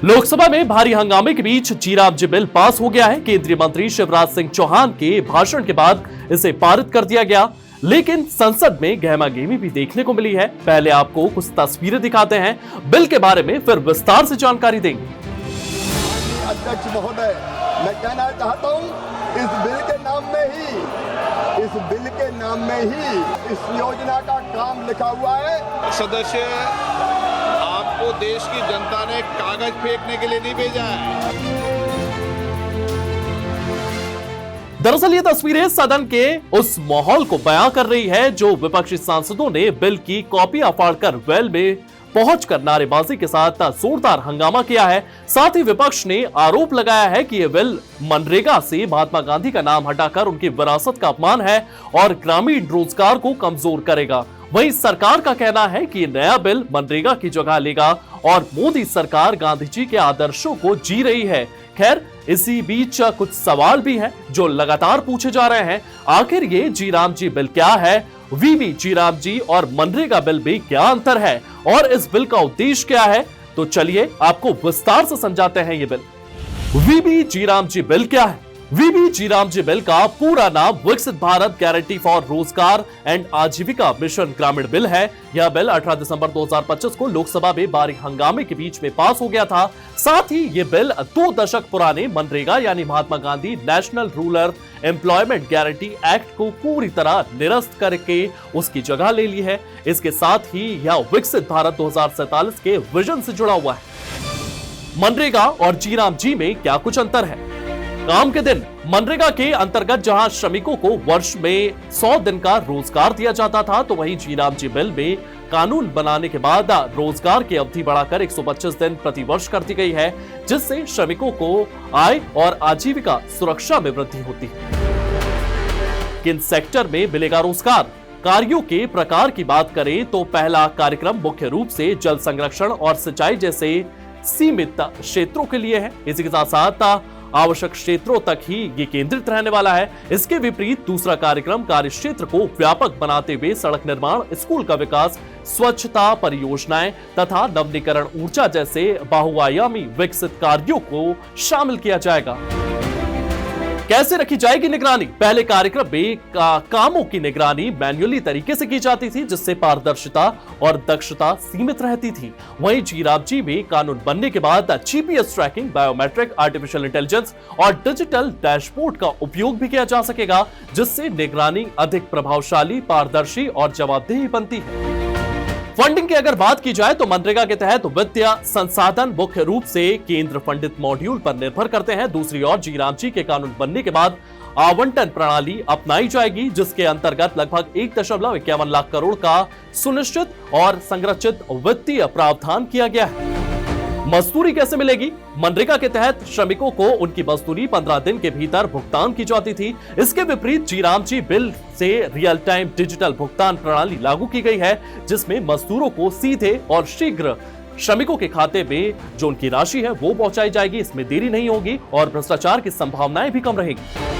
लोकसभा में भारी हंगामे के बीच जी बिल पास हो गया है। केंद्रीय मंत्री शिवराज सिंह चौहान के भाषण के बाद इसे पारित कर दिया गया, लेकिन संसद में गहमागहमी भी देखने को मिली है। पहले आपको कुछ तस्वीरें दिखाते हैं बिल के बारे में, फिर विस्तार से जानकारी देंगे। अध्यक्ष महोदय, मैं कहना चाहता हूं, इस बिल के नाम में ही इस योजना का काम लिखा हुआ है। सदस्य, आपको देश की जनता ने कागज फेंकने के लिए नहीं भेजा है। दरअसल ये तस्वीरें सदन के उस माहौल को बयां कर रही है जो विपक्षी सांसदों ने बिल की कॉपियां फाड़कर वेल में पहुंचकर नारेबाजी के साथ जोरदार हंगामा किया है। साथ ही विपक्ष ने आरोप लगाया है कि यह बिल मनरेगा से महात्मा गांधी का नाम हटाकर उनकी विरासत का अपमान है और ग्रामीण रोजगार को कमजोर करेगा। वहीं सरकार का कहना है कि नया बिल मनरेगा की जगह लेगा और मोदी सरकार गांधी जी के आदर्शों को जी रही है। खैर, इसी बीच कुछ सवाल भी हैं जो लगातार पूछे जा रहे हैं। आखिर ये जी बिल क्या है, वीबी जी और मनरेगा बिल में क्या अंतर है और इस बिल का उद्देश्य क्या है? तो चलिए आपको विस्तार से समझाते हैं ये बिल। वीबी जी बिल क्या है? वीबी जी बिल का पूरा नाम विकसित भारत गारंटी फॉर रोजगार एंड आजीविका मिशन ग्रामीण बिल है। यह बिल 18 दिसंबर 2025 को लोकसभा में भारी हंगामे के बीच में पास हो गया था। साथ ही ये बिल 2 दशक पुराने मनरेगा यानी Mahatma Gandhi national rural employment guarantee act को पूरी तरह निरस्त करके उसकी जगह ले ली है। इसके साथ ही यह विकसित भारत 2047 के विजन से जुड़ा हुआ है। मनरेगा और जी में क्या कुछ अंतर है? काम के दिन। मनरेगा के अंतर्गत जहां श्रमिकों को वर्ष में 100 दिन का रोजगार दिया जाता था, तो वहीं जी बिल में कानून बनाने के बाद रोजगार की अवधि बढ़ाकर 125 दिन प्रति वर्ष कर दी गई है, जिससे श्रमिकों को आय और आजीविका सुरक्षा में वृद्धि होती है। किन सेक्टर में मिलेगा रोजगार? कार्यों के प्रकार की बात करें तो पहला कार्यक्रम मुख्य रूप से जल संरक्षण और सिंचाई जैसे सीमित क्षेत्रों के लिए है। इसी के साथ साथ आवश्यक क्षेत्रों तक ही ये केंद्रित रहने वाला है। इसके विपरीत दूसरा कार्यक्रम कार्य क्षेत्र को व्यापक बनाते हुए सड़क निर्माण, स्कूल का विकास, स्वच्छता परियोजनाएं तथा नवीनीकरण ऊर्जा जैसे बहुआयामी विकसित कार्यों को शामिल किया जाएगा। कैसे रखी जाएगी निगरानी? पहले कार्यक्रम में कामों की निगरानी मैन्युअली तरीके से की जाती थी, जिससे पारदर्शिता और दक्षता सीमित रहती थी। वहीं जी में कानून बनने के बाद GPS tracking, biometric, artificial intelligence और डिजिटल डैशबोर्ड का उपयोग भी किया जा सकेगा, जिससे निगरानी अधिक प्रभावशाली, पारदर्शी और जवाबदेही बनती है। फंडिंग की अगर बात की जाए तो मनरेगा के तहत वित्तीय संसाधन मुख्य रूप से केंद्र फंडित मॉड्यूल पर निर्भर करते हैं। दूसरी ओर जी के कानून बनने के बाद आवंटन प्रणाली अपनाई जाएगी, जिसके अंतर्गत लगभग 1.51 लाख करोड़ का सुनिश्चित और संरचित वित्तीय प्रावधान किया गया है। मजदूरी कैसे मिलेगी? मनरेगा के तहत श्रमिकों को उनकी मजदूरी 15 दिन के भीतर भुगतान की जाती थी। इसके विपरीत जी बिल से रियल टाइम डिजिटल भुगतान प्रणाली लागू की गई है, जिसमें मजदूरों को सीधे और शीघ्र श्रमिकों के खाते में जो उनकी राशि है वो पहुंचाई जाएगी। इसमें देरी नहीं होगी और भ्रष्टाचार की संभावनाएं भी कम रहेगी।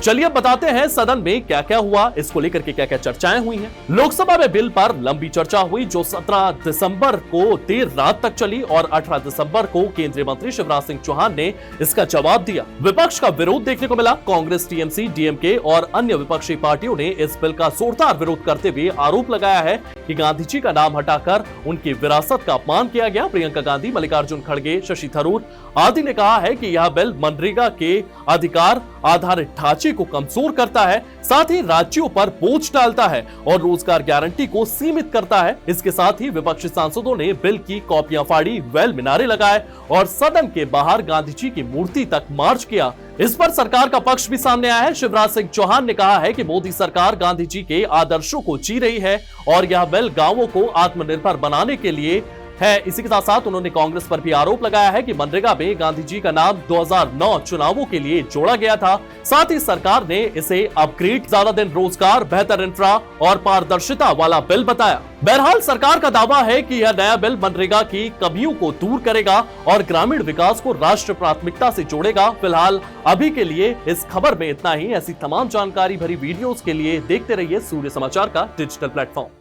चलिए अब बताते हैं सदन में क्या क्या हुआ, इसको लेकर के क्या क्या चर्चाएं हुई हैं। लोकसभा में बिल पर लंबी चर्चा हुई जो 17 दिसंबर को देर रात तक चली और 18 दिसंबर को केंद्रीय मंत्री शिवराज सिंह चौहान ने इसका जवाब दिया। विपक्ष का विरोध देखने को मिला। कांग्रेस, टीएमसी, डीएमके और अन्य विपक्षी पार्टियों ने इस बिल का जोरदार विरोध करते हुए आरोप लगाया है कि गांधी जी का नाम हटाकर उनकी विरासत का अपमान किया गया। प्रियंका गांधी, मल्लिकार्जुन खड़गे, शशि थरूर आदि ने कहा है कि यह बिल मनरेगा के अधिकार आधारित ढांचे को कमजोर करता है, साथ ही राज्यों पर बोझ डालता है और रोजगार गारंटी को सीमित करता है। इसके साथ ही विपक्षी सांसदों ने बिल की कॉपियां फाड़ी, वेल में नारे लगाए और सदन के बाहर गांधी जी की मूर्ति तक मार्च किया। इस पर सरकार का पक्ष भी सामने आया है। शिवराज सिंह चौहान ने कहा है कि मोदी सरकार गांधी जी के आदर्शों को जी रही है और यह बिल गांवों को आत्मनिर्भर बनाने के लिए है। इसी के साथ साथ उन्होंने कांग्रेस पर भी आरोप लगाया है कि मनरेगा में गांधी जी का नाम 2009 चुनावों के लिए जोड़ा गया था। साथ ही सरकार ने इसे अपग्रेड, ज्यादा दिन रोजगार, बेहतर इंफ्रा और पारदर्शिता वाला बिल बताया। बहरहाल सरकार का दावा है कि यह नया बिल मनरेगा की कमियों को दूर करेगा और ग्रामीण विकास को राष्ट्र प्राथमिकता से जोड़ेगा। फिलहाल अभी के लिए इस खबर में इतना ही। ऐसी तमाम जानकारी भरी वीडियोस के लिए देखते रहिए सूर्य समाचार का डिजिटल प्लेटफॉर्म।